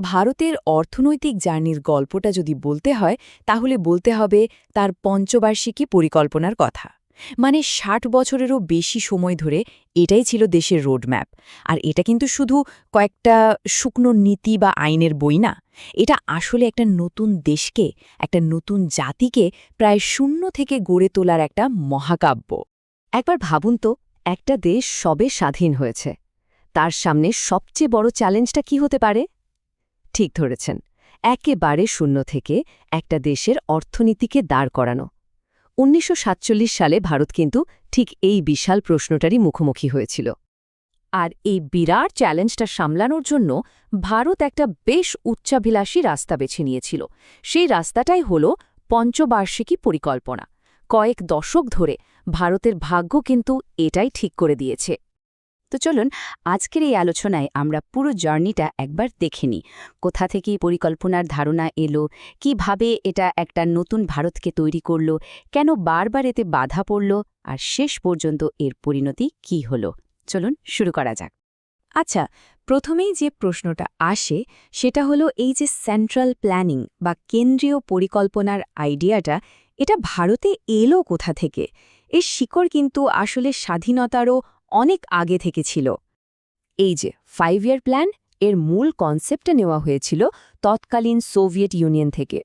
ভারতের অর্থনৈতিক জার্নির গল্পটা যদি বলতে হয় তাহলে বলতে হবে তার পঞ্চবার্ষিকী পরিকল্পনার কথা। মানে ৬০ বছরেরও বেশি সময় ধরে এটাই ছিল দেশের রোডম্যাপ। আর এটা কিন্তু শুধু কয়েকটা শুকনো নীতি বা আইনের বই না, এটা আসলে একটা নতুন দেশকে, একটা নতুন জাতিকে প্রায় শূন্য থেকে গড়ে তোলার একটা মহাকাব্য। একবার ভাবুন তো, একটা দেশ সবে স্বাধীন হয়েছে, তার সামনে সবচেয়ে বড় চ্যালেঞ্জটা কি হতে পারে? ঠিক ধরেছেন, একেবারে শূন্য থেকে একটা দেশের অর্থনীতিকে দাঁড় করানো। ১৯৪৭ সালে ভারত কিন্তু ঠিক এই বিশাল প্রশ্নটারই মুখোমুখি হয়েছিল। আর এই বিরাট চ্যালেঞ্জটা সামলানোর জন্য ভারত একটা বেশ উচ্চাভিলাষী রাস্তা বেছে নিয়েছিল। সেই রাস্তাটাই হল পঞ্চবার্ষিকী পরিকল্পনা। কয়েক দশক ধরে ভারতের ভাগ্য কিন্তু এটাই ঠিক করে দিয়েছে। তো চলুন, আজকের এই আলোচনায় আমরা পুরো জার্নিটা একবার দেখে নিই। কোথা থেকে পরিকল্পনার ধারণা এলো, কিভাবে এটা একটা নতুন ভারতকে তৈরি করল, কেন বারবার এতে বাধা পড়ল, আর শেষ পর্যন্ত এর পরিণতি কী হলো। চলুন শুরু করা যাক। আচ্ছা, প্রথমেই যে প্রশ্নটা আসে সেটা হলো এই যে সেন্ট্রাল প্ল্যানিং বা কেন্দ্রীয় পরিকল্পনার আইডিয়াটা, এটা ভারতে এলো কোথা থেকে? এর শিকড় কিন্তু আসলে স্বাধীনতারও অনেক আগে থেকে ছিল। এই যে 5 ইয়ার প্ল্যান, এর মূল কনসেপ্টটা নেওয়া হয়েছিল তৎকালীন সোভিয়েত ইউনিয়ন থেকে।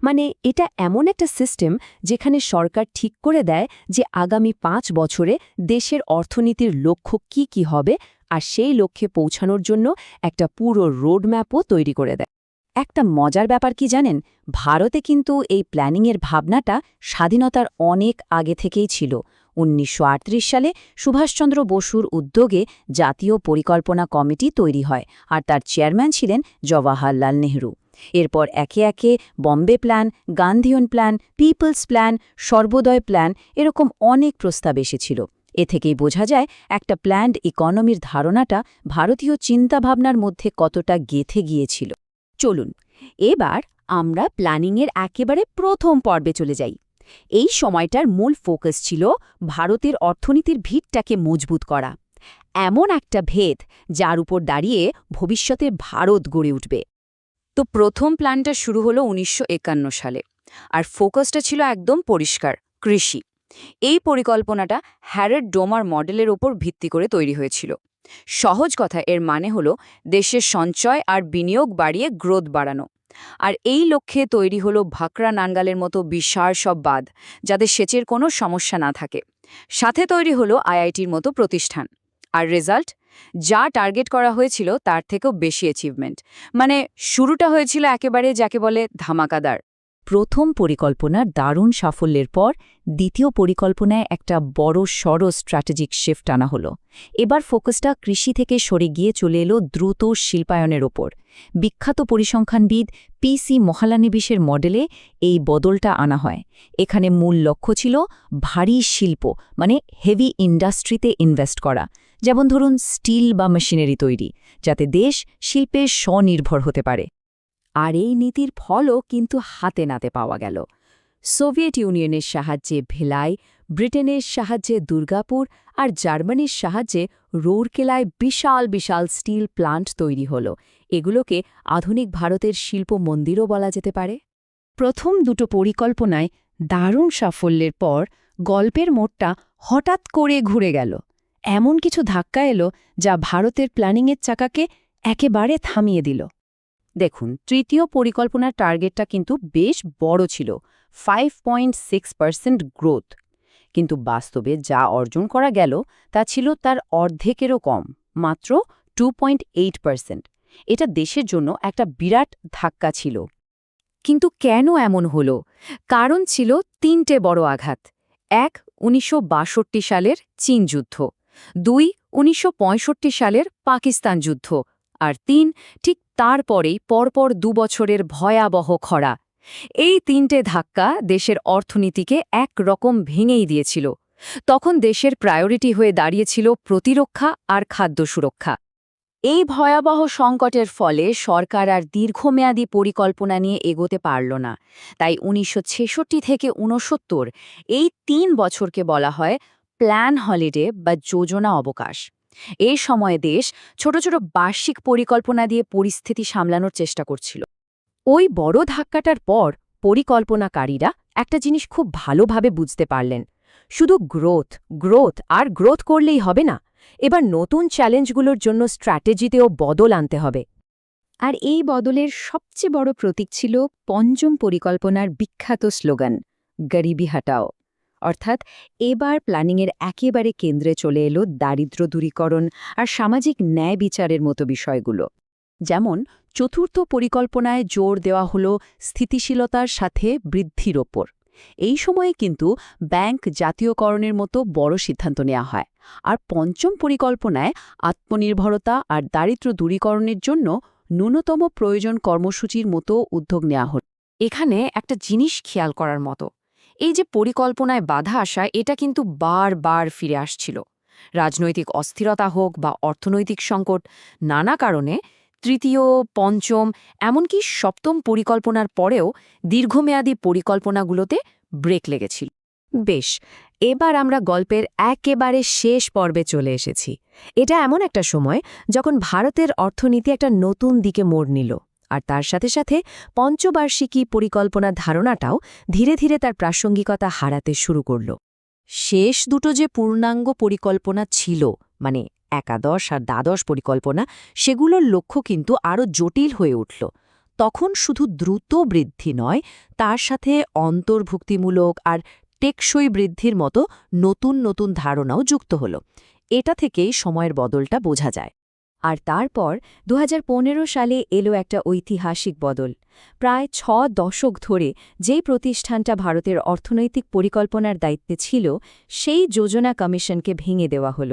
মানে এটা এমন একটা সিস্টেম যেখানে সরকার ঠিক করে দেয় যে আগামী 5 বছরে দেশের অর্থনীতির লক্ষ্য কি কি হবে, আর সেই লক্ষ্যে পৌঁছানোর জন্য একটা পুরো রোডম্যাপও তৈরি করে দেয়। একটা মজার ব্যাপার কি জানেন, ভারতে কিন্তু এই প্ল্যানিংয়ের ভাবনাটা স্বাধীনতার অনেক আগে থেকেই ছিল। ১৯৩৮ সালে সুভাষচন্দ্র বসুর উদ্যোগে জাতীয় পরিকল্পনা কমিটি তৈরি হয়, আর তার চেয়ারম্যান ছিলেন জওয়াহরলাল নেহরু। এরপর একে একে Bombay plan, Gandhian plan, people's plan, Sarvodaya plan, এরকম অনেক প্রস্তাব এসেছিল। এ থেকেই বোঝা যায় একটা প্ল্যান্ড ইকোনমির ধারণাটা ভারতীয় চিন্তাভাবনার মধ্যে কতটা গেঁথে গিয়েছিল। চলুন এবার আমরা প্ল্যানিংয়ের একেবারে প্রথম পর্বে চলে যাই। এই সময়টার মূল ফোকাস ছিল ভারতের অর্থনীতির ভিতটাকে মজবুত করা, এমন একটা ভেদ যার উপর দাঁড়িয়ে ভবিষ্যতের ভারত গড়ে উঠবে। তো প্রথম প্ল্যানটা শুরু হলো ১৯৫১ সালে, আর ফোকাসটা ছিল একদম পরিষ্কার, কৃষি। এই পরিকল্পনাটা হ্যারড ডোমার মডেলের ওপর ভিত্তি করে তৈরি হয়েছিল। সহজ কথা, এর মানে হলো দেশের সঞ্চয় আর বিনিয়োগ বাড়িয়ে গ্রোথ বাড়ানো। আর এই লক্ষ্যে তৈরি হলো ভাকরা নাঙ্গালের মতো বিশাল সব বাঁধ, যাতে সেচের কোনো সমস্যা না থাকে। সাথে তৈরি হলো আইআইটির মতো প্রতিষ্ঠান। আর রেজাল্ট, যা টার্গেট করা হয়েছিল তার থেকেও বেশি অ্যাচিভমেন্ট। মানে শুরুটা হয়েছিল একেবারে যাকে বলে ধামাকাদার। প্রথম পরিকল্পনার দারুণ সাফল্যের পর দ্বিতীয় পরিকল্পনায় একটা বড় স্ট্র্যাটেজিক শিফট আনা হলো। এবার ফোকাসটা কৃষি থেকে সরে গিয়ে চলে এলো দ্রুত শিল্পায়নের ওপর। বিখ্যাত পরিসংখ্যানবিদ পিসি মহালানিবিশের মডেলে এই বদলটা আনা হয়। এখানে মূল লক্ষ্য ছিল ভারী শিল্প, মানে হেভি ইন্ডাস্ট্রিতে ইনভেস্ট করা, যেমন ধরুন স্টিল বা মেশিনারি তৈরি, যাতে দেশ শিল্পে স্বনির্ভর হতে পারে। আর এই নীতির ফলও কিন্তু হাতে নাতে পাওয়া গেল। সোভিয়েত ইউনিয়নের সাহায্যে ভেলাই, ব্রিটেনের সাহায্যে দুর্গাপুর, আর জার্মানির সাহায্যে রৌরকেলায় বিশাল বিশাল স্টিল প্লান্ট তৈরি হল। এগুলোকে আধুনিক ভারতের শিল্প মন্দিরও বলা যেতে পারে। প্রথম দুটো পরিকল্পনায় দারুণ সাফল্যের পর গল্পের মোড়টা হঠাৎ করে ঘুরে গেল। এমন কিছু ধাক্কা এলো যা ভারতের প্ল্যানিংয়ের চাকাকে একেবারে থামিয়ে দিল। দেখুন, তৃতীয় পরিকল্পনার টার্গেটটা কিন্তু বেশ বড় ছিল, 5.6% গ্রোথ। কিন্তু বাস্তবে যা অর্জন করা গেল তা ছিল তার অর্ধেকেরও কম, মাত্র 2.8%। এটা দেশের জন্য একটা বিরাট ধাক্কা ছিল। কিন্তু কেন এমন হলো? কারণ ছিল তিনটে বড় আঘাত। ১, ১৯৬২ সালের চীন যুদ্ধ। ২, ১৯৬৫ সালের পাকিস্তান যুদ্ধ। আর ৩, ঠিক তারপরেই পরপর ২ বছরের ভয়াবহ খরা। এই তিনটে ধাক্কা দেশের অর্থনীতিকে একরকম ভেঙেই দিয়েছিল। তখন দেশের প্রায়োরিটি হয়ে দাঁড়িয়েছিল প্রতিরক্ষা আর খাদ্য সুরক্ষা। এই ভয়াবহ সংকটের ফলে সরকার আর দীর্ঘমেয়াদী পরিকল্পনা নিয়ে এগোতে পারল না। তাই ১৯৬৬ থেকে ৬৯ এই ৩ বছরকে বলা হয় প্ল্যান হলিডে বা যোজনা অবকাশ। এই সময়ে দেশ ছোট ছোট বার্ষিক পরিকল্পনা দিয়ে পরিস্থিতি সামলানোর চেষ্টা করছিল। ওই বড় ধাক্কাটার পর পরিকল্পনাকারীরা একটা জিনিস খুব ভালোভাবে বুঝতে পারলেন। শুধু গ্রোথ গ্রোথ আর গ্রোথ করলেই হবে না, এবার নতুন চ্যালেঞ্জগুলোর জন্য স্ট্র্যাটেজিতেও বদল আনতে হবে। আর এই বদলের সবচেয়ে বড় প্রতীক ছিল পঞ্চম পরিকল্পনার বিখ্যাত স্লোগান গরিবি হাটাও। অর্থাৎ এবার প্ল্যানিংয়ের একেবারে কেন্দ্রে চলে এলো দারিদ্র্য দূরীকরণ আর সামাজিক ন্যায় বিচারের মতো বিষয়গুলো। যেমন চতুর্থ পরিকল্পনায় জোর দেওয়া হলো স্থিতিশীলতার সাথে বৃদ্ধির ওপর। এই সময়ে কিন্তু ব্যাংক জাতীয়করণের মতো বড় সিদ্ধান্ত নেওয়া হয়। আর পঞ্চম পরিকল্পনায় আত্মনির্ভরতা আর দারিদ্র্য দূরীকরণের জন্য ন্যূনতম প্রয়োজন কর্মসূচির মতো উদ্যোগ নেওয়া হল। এখানে একটা জিনিস খেয়াল করার মতো, এই যে পরিকল্পনায় বাধা আসা, এটা কিন্তু বারবার ফিরে আসছিল। রাজনৈতিক অস্থিরতা হোক বা অর্থনৈতিক সংকট, নানা কারণে তৃতীয়, পঞ্চম, এমনকি সপ্তম পরিকল্পনার পরেও দীর্ঘমেয়াদী পরিকল্পনাগুলোতে ব্রেক লেগেছিল। বেশ, এবার আমরা গল্পের একেবারে শেষ পর্বে চলে এসেছি। এটা এমন একটা সময় যখন ভারতের অর্থনীতি একটা নতুন দিকে মোড় নিল, আর তার সাথে সাথে পঞ্চবার্ষিকী পরিকল্পনার ধারণাটাও ধীরে ধীরে তার প্রাসঙ্গিকতা হারাতে শুরু করল। শেষ দুটো যে পূর্ণাঙ্গ পরিকল্পনা ছিল, মানে একাদশ আর দ্বাদশ পরিকল্পনা, সেগুলোর লক্ষ্য কিন্তু আরও জটিল হয়ে উঠল। তখন শুধু দ্রুত বৃদ্ধি নয়, তার সাথে অন্তর্ভুক্তিমূলক আর টেকসই বৃদ্ধির মতো নতুন নতুন ধারণাও যুক্ত হল। এটা থেকেই সময়ের বদলটা বোঝা যায়। আর তারপর ২০১৫ সালে এলো একটা ঐতিহাসিক বদল। প্রায় ৬ দশক ধরে যেই প্রতিষ্ঠানটা ভারতের অর্থনৈতিক পরিকল্পনার দায়িত্বে ছিল, সেই যোজনা কমিশনকে ভেঙে দেওয়া হল।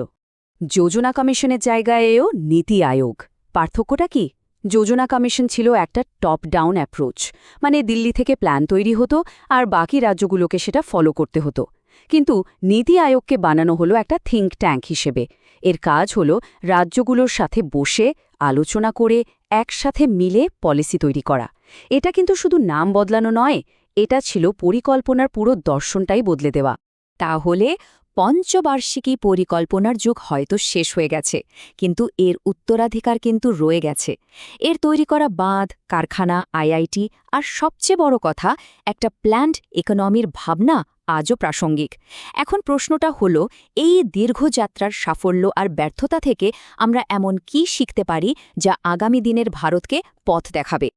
যোজনা কমিশনের জায়গায়ও নীতি আয়োগ। পার্থক্যটা কি? যোজনা কমিশন ছিল একটা টপ ডাউন অ্যাপ্রোচ, মানে দিল্লি থেকে প্ল্যান তৈরি হতো আর বাকি রাজ্যগুলোকে সেটা ফলো করতে হতো। কিন্তু নীতি আয়োগকে বানানো হলো একটা থিঙ্ক ট্যাঙ্ক হিসেবে। এর কাজ হলো রাজ্যগুলোর সাথে বসে আলোচনা করে একসাথে মিলে পলিসি তৈরি করা। এটা কিন্তু শুধু নাম বদলানো নয়, এটা ছিল পরিকল্পনার পুরো দর্শনটাই বদলে দেওয়া। তাহলে পঞ্চবার্ষিকী পরিকল্পনার যুগ হয়তো শেষ হয়ে গেছে, কিন্তু এর উত্তরাধিকার কিন্তু রয়ে গেছে। এর তৈরি করা বাঁধ, কারখানা, আইআইটি আর সবচেয়ে বড় কথা, একটা প্ল্যান্ড ইকোনমির ভাবনা আজও প্রাসঙ্গিক। এখন প্রশ্নটা হলো, এই দীর্ঘযাত্রার সাফল্য আর ব্যর্থতা থেকে আমরা এমন কি শিখতে পারি যা আগামী দিনের ভারতকে পথ দেখাবে?